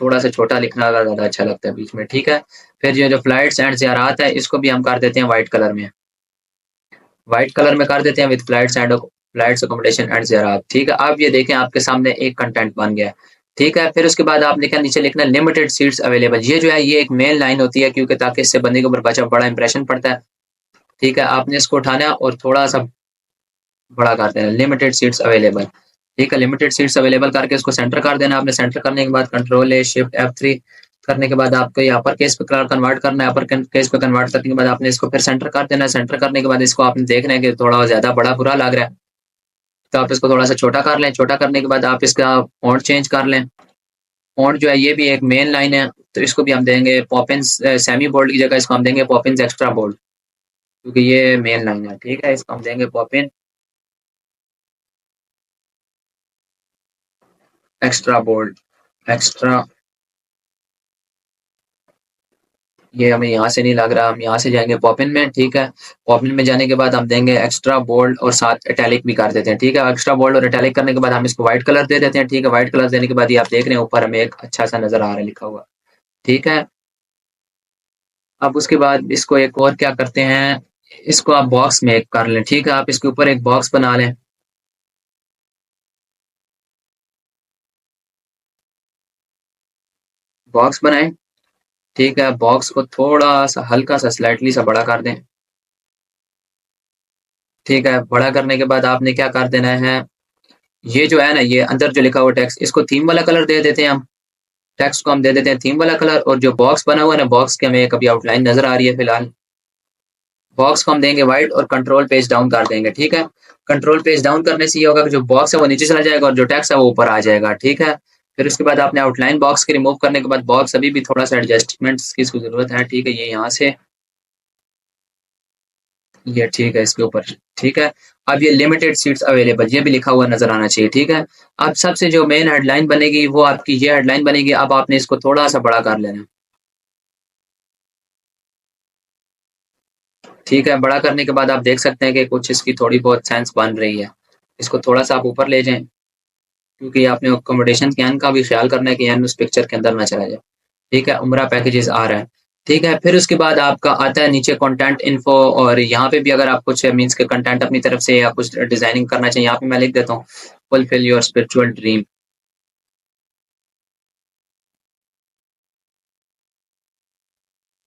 थोड़ा सा छोटा लिखना ज्यादा अच्छा लगता है बीच में। ठीक है, फिर ये जो फ्लाइट्स एंड ज़ियारात है इसको भी हम कर देते हैं व्हाइट कलर में, व्हाइट कलर में कर देते हैं विद फ्लाइट्स अकोमोडेशन एंड ज़ियारात। ठीक है, अब ये देखें आपके सामने एक कंटेंट बन गया है। ठीक है, फिर उसके बाद आप लिखा नीचे लिखना लिमिटेड सीट्स अवेलेबल, ये जो है ये एक मेन लाइन होती है क्योंकि ताकि इससे बंदे के ऊपर बड़ा इंप्रेशन पड़ता है। ठीक है, आपने इसको उठाना है और थोड़ा सा बड़ा कर देना, लिमिटेड सीट्स अवेलेबल। ठीक है, लिमिटेड सीट्स अवेलेबल करके इसको सेंटर कर देना। आपने सेंटर करने के बाद कंट्रोल ए शिफ्ट F3 करने के बाद आपको ये अपर केस पे कन्वर्ट करना है, अपर केस पे कन्वर्ट करने के बाद आपने इसको फिर सेंटर कर देना है। सेंटर करने के बाद इसको आपने देख रहे हैं कि थोड़ा ज्यादा बड़ा बुरा लग रहा है, तो आप इसको थोड़ा सा छोटा कर लें। छोटा करने के बाद आप इसका फॉन्ट चेंज कर लें। फॉन्ट जो है ये भी एक मेन लाइन है, तो इसको भी हम देंगे पॉपिंस सेमी बोल्ड की जगह इसको हम देंगे पॉपिंस एक्स्ट्रा बोल्ड, क्योंकि ये मेन लाइन है। ठीक है, इसको हम देंगे पॉपिन एक्स्ट्रा बोल्ड, एक्स्ट्रा, ये हमें यहाँ से नहीं लग रहा, हम यहाँ से जाएंगे पॉपिन में। ठीक है, पॉपिन में जाने के बाद हम देंगे एक्स्ट्रा बोल्ड और साथ इटैलिक भी कर देते हैं। ठीक है, एक्स्ट्रा बोल्ड और इटैलिक करने के बाद हम इसको व्हाइट कलर दे देते हैं। ठीक है, व्हाइट कलर देने के बाद ये आप देख रहे हैं ऊपर हमें एक अच्छा सा नजर आ रहा है लिखा हुआ। ठीक है, अब उसके बाद इसको एक और क्या करते हैं, इसको आप बॉक्स में कर लें। ठीक है, आप इसके ऊपर एक बॉक्स बना लें, बॉक्स बनाएं। ठीक है, बॉक्स को थोड़ा सा हल्का सा स्लाइटली सा बड़ा कर दें। ठीक है, बड़ा करने के बाद आपने क्या कर देना है, ये जो है ना ये अंदर जो लिखा हुआ टेक्स्ट इसको थीम वाला कलर दे देते हैं हम, टेक्स्ट को हम दे देते हैं थीम वाला कलर, और जो बॉक्स बना हुआ है ना बॉक्स के हमें कभी आउटलाइन नजर आ रही है फिलहाल, बॉक्स को हम देंगे व्हाइट और कंट्रोल पेज डाउन कर देंगे। ठीक है, कंट्रोल पेज डाउन करने से ये होगा कि जो बॉक्स है वो नीचे चला जाएगा और जो टेक्स्ट है वो ऊपर आ जाएगा। ठीक है, फिर उसके बाद आपने आउटलाइन बॉक्स के रिमूव करने के बाद बॉक्स अभी भी थोड़ा सा एडजस्टमेंट की इसको जरूरत है। ठीक है, ये यहाँ से ये ठीक है इसके ऊपर। ठीक है, अब ये लिमिटेड सीट्स अवेलेबल ये भी लिखा हुआ नजर आना चाहिए। ठीक है, अब सबसे जो मेन हेडलाइन बनेगी वो आपकी ये हेडलाइन बनेगी। अब आपने इसको थोड़ा सा बड़ा कर लेना। ठीक है, बड़ा करने के बाद आप देख सकते हैं कि कुछ इसकी थोड़ी बहुत सेंस बन रही है। इसको थोड़ा सा आप ऊपर ले जाएं, क्योंकि आपने अकोमोडेशन के एन का भी ख्याल करना है कि एन उस पिक्चर के अंदर ना चला जाए। ठीक है, उमरा पैकेजेस आ रहा है। ठीक है, फिर उसके बाद आपका आता है नीचे कंटेंट इन्फो, और यहाँ पे भी अगर आप कुछ मीन्स के कंटेंट अपनी तरफ से या कुछ डिजाइनिंग करना चाहिए, यहाँ पे मैं लिख देता हूँ फुलफिल योर स्पिरिचुअल ड्रीम।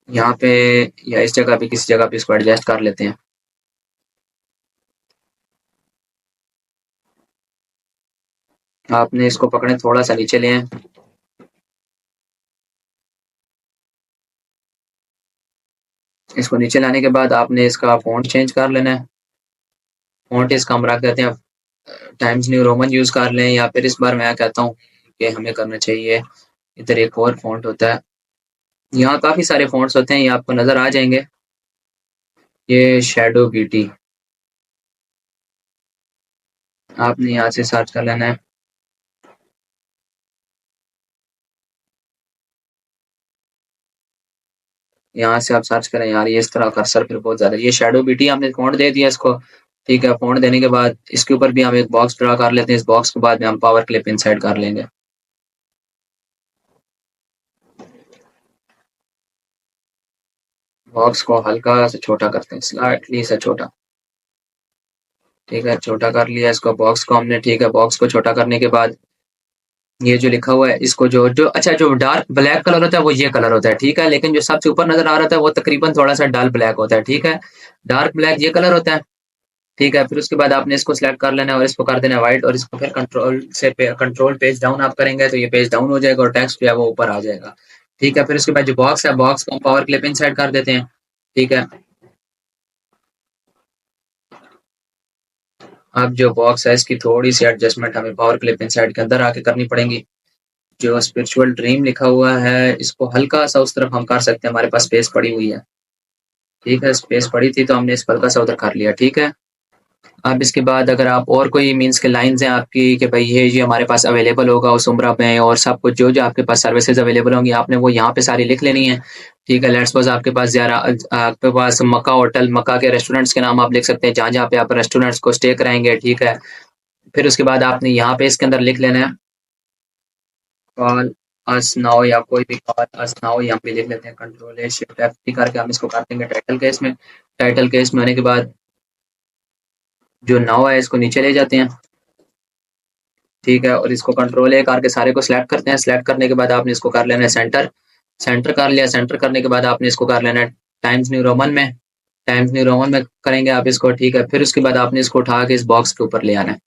यहाँ पे या इस जगह पे किसी जगह पे इसको एडजस्ट कर लेते हैं। आपने इसको पकड़े थोड़ा सा नीचे ले आए। इसको नीचे लाने के बाद आपने इसका फॉन्ट चेंज कर लेना है। फॉन्ट इसका हम रख देते हैं टाइम्स न्यू रोमन यूज कर लें, या फिर इस बार मैं कहता हूँ कि हमें करना चाहिए इधर एक और फॉन्ट होता है, यहाँ काफी सारे फॉन्ट्स होते हैं ये आपको नजर आ जाएंगे। ये शेडो ब्यूटी आपने यहाँ से सर्च कर लेना है। यहाँ से आप सर्च करें यार, ये इस तरह कर्सर फिर बहुत ज्यादा, ये शेडो बीटी हमने फ़ॉन्ट दे दिया इसको। ठीक है, फ़ॉन्ट देने के बाद इसके ऊपर भी हम एक बॉक्स ड्रा कर लेते हैं, इस बॉक्स के बाद में हम पावर क्लिप इंसर्ट कर लेंगे। बॉक्स को हल्का से छोटा करते हैं, स्लाइटली से छोटा। ठीक है, छोटा कर लिया इसको, बॉक्स को हमने। ठीक है, बॉक्स को छोटा करने के बाद ये जो लिखा हुआ है इसको जो जो अच्छा जो डार्क ब्लैक कलर होता है वो ये कलर होता है। ठीक है, लेकिन जो सबसे ऊपर नजर आ रहा था वो तकरीबन थोड़ा सा डार्क ब्लैक होता है। ठीक है, डार्क ब्लैक ये कलर होता है। ठीक है, फिर उसके बाद आपने इसको सिलेक्ट कर लेना है और इसको कर देना है व्हाइट, और इसको फिर कंट्रोल से कंट्रोल पेज डाउन आप करेंगे तो ये पेज डाउन हो जाएगा और टेक्स्ट जो है वो ऊपर आ जाएगा। ठीक है, फिर उसके बाद जो बॉक्स है, बॉक्स को हम पावर क्लिप इनसाइड कर देते हैं। ठीक है, अब जो बॉक्स है इसकी थोड़ी सी एडजस्टमेंट हमें पावर क्लिप इनसाइड के अंदर आके करनी पड़ेगी। जो स्पिरिचुअल ड्रीम लिखा हुआ है इसको हल्का सा उस तरफ हम कर सकते हैं, हमारे पास स्पेस पड़ी हुई है। ठीक है, स्पेस पड़ी थी तो हमने इस हल्का सा उधर कर लिया। ठीक है, अब इसके बाद अगर आप और कोई मीन्स के लाइंस हैं आपकी कि भाई ये हमारे पास अवेलेबल होगा उस उम्रा में, और सब कुछ जो जो आपके पास सर्विसेज अवेलेबल होंगी आपने वो यहाँ पे सारी लिख लेनी है। ठीक है, लेट्स सपोज आपके पास ज़रा आपके पास मक्का होटल, मक्का के रेस्टोरेंट्स के नाम आप लिख सकते हैं जहाँ जहाँ पे आप रेस्टोरेंट्स को स्टे कराएंगे। ठीक है, फिर उसके बाद आपने यहाँ पे इसके अंदर लिख लेना है कॉल अस नाउ, या कोई भी कॉल अस नाउ यहाँ पे लिख लेते हैं, कंट्रोल ए शिफ्ट F3 करके हम इसको कर देंगे टाइटल केस में। टाइटल केस में होने के बाद जो नाउ है इसको नीचे ले जाते हैं। ठीक है, और इसको कंट्रोल ए करके सारे को सिलेक्ट करते हैं। सिलेक्ट करने के बाद आपने इसको कर लेना है सेंटर। सेंटर कर लिया, सेंटर करने के बाद आपने इसको कर लेना है टाइम्स न्यू रोमन में। टाइम्स न्यू रोमन में करेंगे आप इसको। ठीक है, फिर उसके बाद आपने इसको उठा के इस बॉक्स के ऊपर ले आना है।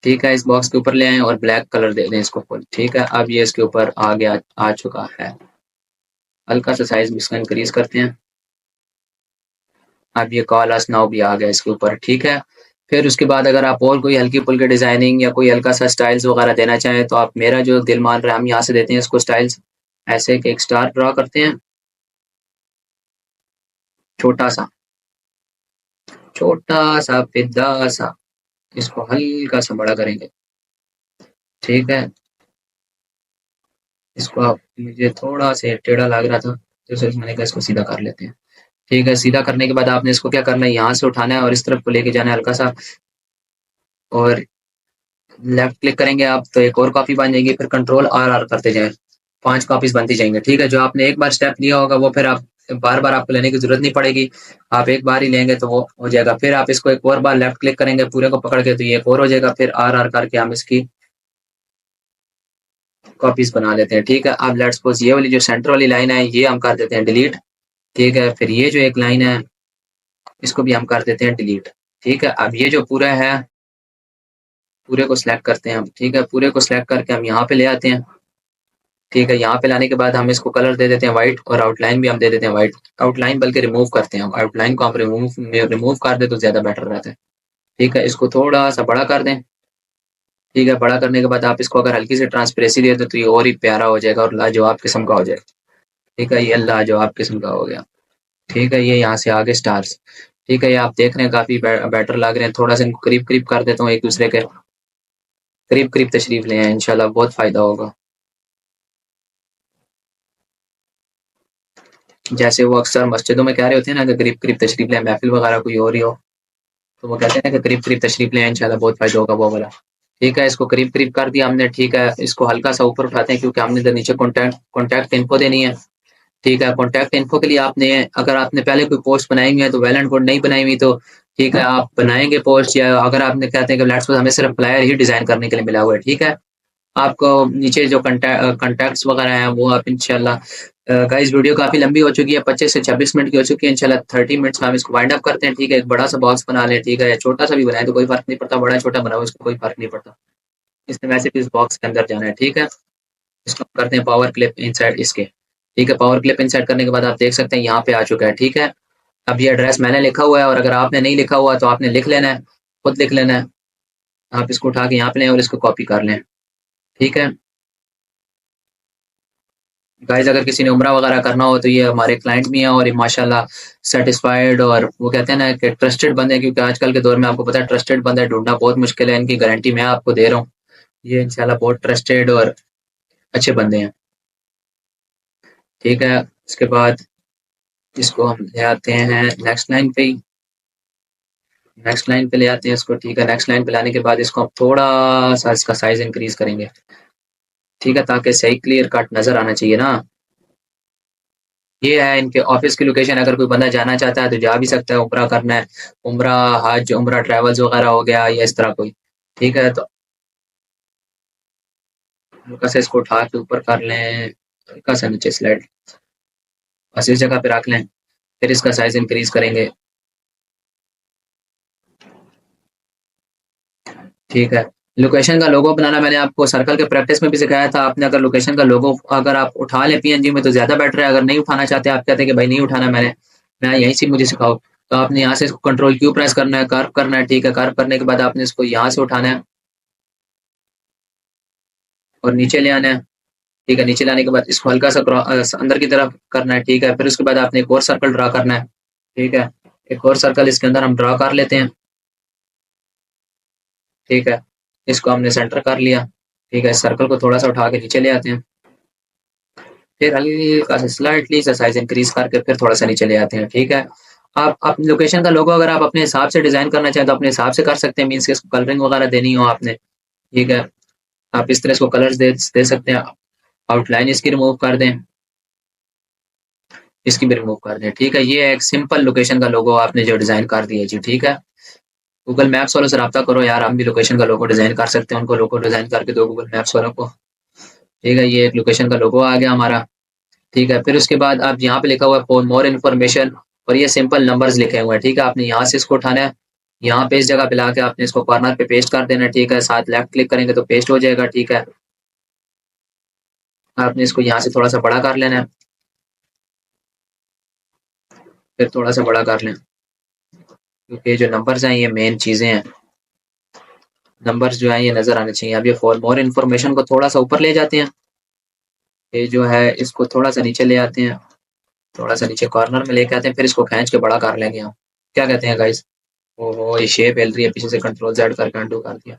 ठीक है, इस बॉक्स के ऊपर ले आए और ब्लैक कलर दे दें इसको फुल। ठीक है, अब ये इसके ऊपर आ गया, आ चुका है। हल्का सा साइज भी इसका इंक्रीज करते हैं। अब ये कॉल अस नाउ भी आ गया इसके ऊपर। ठीक है, फिर उसके बाद अगर आप और कोई हल्की फुल्की डिजाइनिंग या कोई हल्का सा स्टाइल्स वगैरह देना चाहें तो आप, मेरा जो दिल मान रहा है हम यहाँ से देते हैं इसको स्टाइल्स। ऐसे कि एक स्टार ड्रॉ करते हैं छोटा सा, छोटा सा पिद्दा सा, इसको हल्का सा बड़ा करेंगे। ठीक है, इसको आप, मुझे थोड़ा सा टेढ़ा लग रहा था तो इसलिए मैंने कहा इसको सीधा कर लेते हैं। ठीक है, सीधा करने के बाद आपने इसको क्या करना है, यहाँ से उठाना है और इस तरफ को लेके जाना है हल्का सा, और लेफ्ट क्लिक करेंगे आप तो एक और कॉपी बन जाएगी। फिर कंट्रोल आर आर करते जाएं, 5 कॉपीज बनती जाएंगे। ठीक है, जो आपने एक बार स्टेप लिया होगा वो फिर आप बार बार आपको लेने की जरूरत नहीं पड़ेगी, आप एक बार ही लेंगे तो वो हो जाएगा। फिर आप इसको एक और बार लेफ्ट क्लिक करेंगे पूरे को पकड़ के तो ये एक और हो जाएगा। फिर आर आर करके हम इसकी कॉपीज बना लेते हैं। ठीक है, अब लेट्स सपोज ये वाली जो सेंटर वाली लाइन है ये हम कर देते हैं डिलीट। ठीक है, फिर ये जो एक लाइन है इसको भी हम कर देते हैं डिलीट। ठीक है, अब ये जो पूरा है पूरे को सिलेक्ट करते हैं हम। ठीक है, पूरे को सिलेक्ट करके हम यहाँ पे ले आते हैं। ठीक है, यहाँ पे लाने के बाद हम इसको कलर दे देते हैं व्हाइट, और आउटलाइन भी हम दे देते हैं व्हाइट। आउटलाइन बल्कि रिमूव करते हैं हम, आउटलाइन को हम रिमूव कर दे तो ज्यादा बेटर रहता है। ठीक है, इसको थोड़ा सा बड़ा कर दें। ठीक है, बड़ा करने के बाद आप इसको अगर हल्की सी ट्रांसपेरेंसी दे दो तो ये और ही प्यारा हो जाएगा और लाजवाब किस्म का हो जाएगा। ठीक है, ये लाजवाब किस्म का हो गया। ठीक है, ये यहाँ से आगे स्टार्स। ठीक है, ये आप देख रहे हैं काफी बेटर लग रहे हैं। थोड़ा सा इनको करीब करीब कर देता हूँ, एक दूसरे के करीब करीब तशरीफ ले आए, इंशाल्लाह बहुत फायदा होगा। जैसे वो अक्सर मस्जिदों में कह रहे होते हैं ना कि करीब करीब तशरीफ ले, महफिल वगैरह कोई हो रही हो तो वो कहते हैं ना कि करीब करीब तशरीफ ले, इंशाल्लाह बहुत फायदा होगा वो वाला। ठीक है, इसको करीब करीब कर दिया हमने। ठीक है, इसको हल्का सा ऊपर उठाते हैं क्योंकि हमने इधर नीचे कॉन्टैक्ट कॉन्टैक्ट इन्फो देनी है। ठीक है, कॉन्टैक्ट इन्फो के लिए आपने, अगर आपने पहले कोई पोस्ट बनाई हुई है तो वेल एंड गुड, नहीं बनाई हुई तो ठीक है आप बनाएंगे पोस्ट, या अगर आपने कहते हैं कि लेट्स सपोज हमें सिर्फ फ्लायर ही डिजाइन करने के लिए मिला हुआ है। ठीक है, आपको नीचे जो कॉन्टैक्ट्स वगैरह हैं वो आप इंशाल्लाह, गाइस वीडियो काफी लंबी हो चुकी है, 25 से 26 मिनट की हो चुकी है। इंशाल्लाह 30 मिनट्स में हम इसको वाइंड अप करते हैं। ठीक है, एक बड़ा सा बॉक्स बना लें। ठीक है, या छोटा सा भी बनाए तो कोई फर्क नहीं पड़ता, बड़ा छोटा बनाओ इसको कोई फर्क नहीं पड़ता, इसने वैसे भी इस बॉक्स के अंदर जाना है। ठीक है, इसको करते हैं पावर क्लिप इनसाइड इसके। ठीक है, पावर क्लिप इंसर्ट करने के बाद आप देख सकते हैं यहाँ पे आ चुका है। ठीक है, अब ये एड्रेस मैंने लिखा हुआ है और अगर आपने नहीं लिखा हुआ तो आपने लिख लेना है, खुद लिख लेना है। आप इसको उठा के यहाँ पे लें और इसको कॉपी कर लें। ठीक है गाइस, अगर किसी ने उम्रा वगैरह करना हो तो ये हमारे क्लाइंट भी हैं और ये माशाल्लाह सेटिस्फाइड, और वो कहते हैं ना कि ट्रस्टेड बंदे हैं, क्योंकि आजकल के दौर में आपको पता है ट्रस्टेड बंदे ढूंढना बहुत मुश्किल है। इनकी गारंटी मैं आपको दे रहा हूँ, ये इंशाल्लाह बहुत ट्रस्टेड और अच्छे बंदे हैं। ठीक है, इसके बाद इसको हम ले आते हैं नेक्स्ट लाइन पे ही, नेक्स्ट लाइन पे ले आते हैं इसको, ठीक है। नेक्स्ट लाइन पे लाने के बाद इसको हम थोड़ा सा इसका साइज इंक्रीज करेंगे, ठीक है, ताकि सही क्लियर कट नजर आना चाहिए ना। ये है इनके ऑफिस की लोकेशन। अगर कोई बंदा जाना चाहता है तो जा भी सकता है, उम्रा करना है, उम्रा हज उम्रा ट्रैवल्स वगैरह हो गया या इस तरह कोई, ठीक है। तो हल्का से इसको उठा के ऊपर कर लें, हल्का सा नीचे स्लाइड, बस इस जगह पे रख लें, फिर इसका साइज इंक्रीज करेंगे, ठीक है। लोकेशन का लोगो बनाना मैंने आपको सर्कल के प्रैक्टिस में भी सिखाया था। आपने अगर लोकेशन का लोगो अगर आप उठा लें पीएनजी में तो ज्यादा बेटर है। अगर नहीं उठाना चाहते, आप कहते हैं कि भाई नहीं उठाना, मैं यहीं से मुझे सिखाओ, तो आपने यहाँ से इसको कंट्रोल क्यू प्रेस करना है, कर्व करना है, ठीक है। कर्व करने के बाद आपने इसको यहाँ से उठाना है और नीचे ले आना है, ठीक है। नीचे लाने के बाद इसको हल्का सा अंदर की तरफ करना है, ठीक है। फिर उसके बाद आपने एक और सर्कल ड्रा करना है, ठीक है। एक और सर्कल इसके अंदर हम ड्रा कर लेते हैं, ठीक है। इसको हमने सेंटर कर लिया, ठीक है। इस सर्कल को थोड़ा सा उठा के नीचे ले आते हैं, फिर हल्का सा स्लाइटली सा साइज इंक्रीज करके फिर थोड़ा सा नीचे ले आते हैं, ठीक है। आप अपनी लोकेशन का लोगो अगर आप अपने हिसाब से डिजाइन करना चाहें तो अपने हिसाब से कर सकते हैं, मीन्स के इसको कलरिंग वगैरह देनी हो आपने, ठीक है। आप इस तरह इसको कलर्स दे सकते हैं, आउटलाइन इसकी रिमूव कर दें, इसकी भी रिमूव कर दें, ठीक है। ये एक सिंपल लोकेशन का लोगो आपने जो डिजाइन कर दिया जी, ठीक है। गूगल मैप्स वालों से रब्ता करो यार, हम भी लोकेशन का लोगो डिजाइन कर सकते हैं, उनको लोगो डिजाइन करके दो गूगल मैप्स वालों को, ठीक है। ये एक लोकेशन का लोगो आ गया हमारा, ठीक है। फिर उसके बाद आप यहाँ पे लिखा हुआ है फॉर मोर इन्फॉर्मेशन, और ये सिंपल नंबर्स लिखे हुए हैं, ठीक है। आपने यहाँ से इसको उठाना है, यहाँ पे इस जगह पे लाके आपने इसको कॉर्नर पे पेस्ट कर देना है, ठीक है। साथ लेफ्ट क्लिक करेंगे तो पेस्ट हो जाएगा, ठीक है। आपने इसको यहाँ से थोड़ा सा बड़ा कर लेना है, फिर थोड़ा सा बड़ा कर लें, क्योंकि जो नंबर्स हैं ये मेन चीजें हैं, नंबर्स जो है ये नजर आने चाहिए। अब ये फॉर मोर इन्फॉर्मेशन को थोड़ा सा ऊपर ले जाते हैं, ये जो है इसको थोड़ा सा नीचे ले आते हैं, थोड़ा सा नीचे कॉर्नर में लेके आते हैं, फिर इसको खींच के बड़ा कर लेंगे हम। क्या कहते हैं गाइस? ओहो, ये शेप हिल रही है पीछे से, कंट्रोल जेड करके अंडू कर दिया।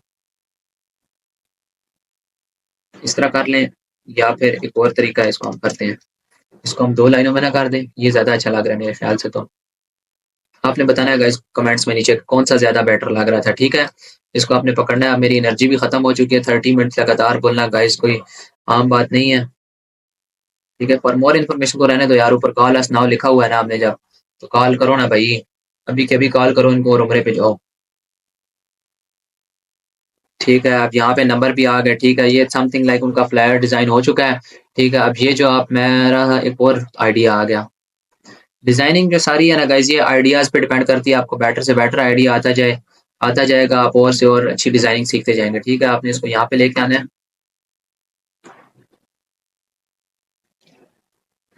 इस तरह कर लें, या फिर एक और तरीका है, इसको हम करते हैं, इसको हम 2 लाइनों में ना कर दें, ये ज्यादा अच्छा लग रहा है मेरे ख्याल से। तो आपने बताना है गाइस कमेंट्स में नीचे कौन सा ज्यादा बेटर लग रहा था, ठीक है। इसको आपने पकड़ना है। अब मेरी एनर्जी भी खत्म हो चुकी है, 30 मिनट लगातार बोलना गाइस कोई आम बात नहीं है, ठीक है। फॉर मोर इन्फॉर्मेशन को रहने दो यार, ऊपर कॉल अस नाउ लिखा हुआ है ना आपने, जब तो कॉल करो ना भाई, अभी के अभी कॉल करो इनको और उमरे पे जाओ, ठीक है। अब यहाँ पे नंबर भी आ गए, ठीक है। ये समथिंग लाइक उनका फ्लायर डिजाइन हो चुका है, ठीक है। अब ये जो आप मेरा एक और आइडिया आ गया, डिजाइनिंग जो सारी है ना गाइज, ये आइडियाज पे डिपेंड करती है। आपको बेटर से बेटर आइडिया आता जाएगा, आप और से और अच्छी डिजाइनिंग सीखते जाएंगे, ठीक है। आपने इसको यहाँ पे लेके आना है,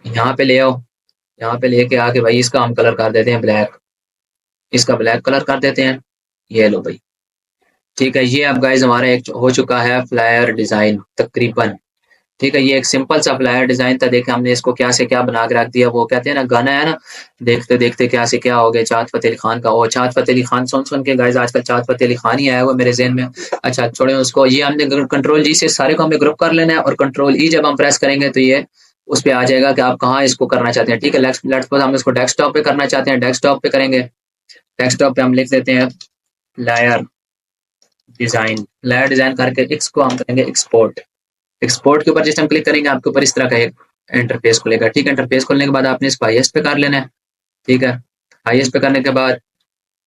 यहाँ पे ले आओ, यहाँ पे लेके आके भाई इसका हम कलर कर देते हैं ब्लैक, इसका ब्लैक कलर कर देते हैं, ये लो भाई, ठीक है। ये अब गाइज हमारा एक हो चुका है फ्लायर डिजाइन तकरीबन, ठीक है। ये एक सिंपल सा फ्लायर डिजाइन था, देखे हमने इसको क्या से क्या बना के रख दिया। वो कहते हैं ना गाना है ना, देखते देखते क्या से क्या हो गया, चाँद फतेह अली खान का। ओ चाँद फतेह अली खान सुन सुन के गाइस आजकल चाँद फतेह अली खान ही आया हुआ मेरे ज़हन में। अच्छा छोड़े उसको, ये हमने कंट्रोल जी से सारे को हमें ग्रुप कर लेना है, और कंट्रोल ई जब हम प्रेस करेंगे तो ये उस पे आ जाएगा कि आप कहाँ इसको करना चाहते हैं, ठीक है। लेट्स सपोज हम इसको डेस्कटॉप पे करना चाहते हैं, डेस्कटॉप पे करेंगे। डेस्कटॉप पे हम लिख देते हैं फ्लायर डिजाइन, फ्लायर डिजाइन करके इसको हम करेंगे एक्सपोर्ट। एक्सपोर्ट के ऊपर जिस टाइम क्लिक करेंगे आपके ऊपर इस तरह का एक इंटरफेस खुलेगा, ठीक है। इंटरफेस खोलने के बाद आपने इसको हाईएस्ट पे कर लेना है, ठीक है। हाईएस्ट पे करने के बाद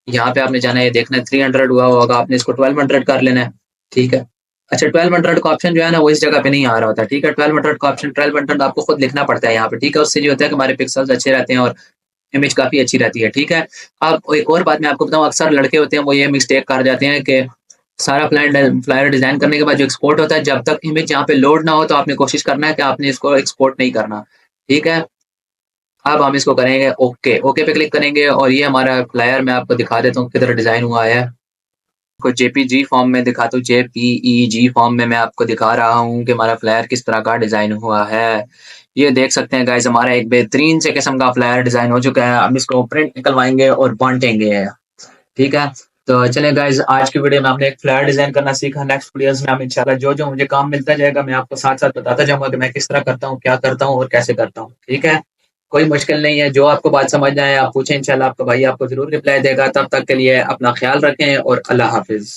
यहाँ पे आपने जाना है, देखना है 300 हुआ होगा, आपने इसको 1200 कर लेना है, ठीक है। अच्छा 1200 का ऑप्शन जो है ना वो इस जगह पे नहीं आ रहा होता, ठीक है। 1200 का ऑप्शन 1200 आपको खुद लिखना पड़ता है यहाँ पे, ठीक है। उससे जो होता है कि हमारे पिक्सल्स अच्छे रहते हैं और इमेज काफी अच्छी रहती है, ठीक है। अब एक और बात मैं आपको बताऊं, अक्सर लड़के होते हैं वो ये मिस्टेक कर जाते हैं कि सारा फ्लायर डिजाइन करने के बाद जो एक्सपोर्ट होता है, जब तक इमेज यहाँ पे लोड ना हो तो आपने कोशिश करना है कि आपने इसको एक्सपोर्ट नहीं करना, ठीक है। अब हम इसको करेंगे ओके, ओके पे क्लिक करेंगे, और ये हमारा फ्लायर मैं आपको दिखा देता हूँ किधर डिजाइन हुआ है। को जेपीजी फॉर्म में दिखाता हूँ, जेपीईजी फॉर्म में मैं आपको दिखा रहा हूँ कि हमारा फ्लायर किस तरह का डिजाइन हुआ है। ये देख सकते हैं गाइस, हमारा एक बेहतरीन से किस्म का फ्लायर डिजाइन हो चुका है। अब इसको प्रिंट निकलवाएंगे और बांटेंगे, ठीक है। तो चलें गाइस, आज की वीडियो में हमने एक फ्लायर डिजाइन करना सीखा। नेक्स्ट वीडियोस में हम इंशाल्लाह जो जो मुझे काम मिलता जाएगा मैं आपको साथ साथ बताता जाऊंगा कि मैं किस तरह करता हूँ, क्या करता हूँ और कैसे करता हूँ, ठीक है। कोई मुश्किल नहीं है, जो आपको बात समझ ना आए आप पूछें, इंशाल्लाह आपका भाई आपको ज़रूर रिप्लाई देगा। तब तक के लिए अपना ख़्याल रखें और अल्लाह हाफ़िज़।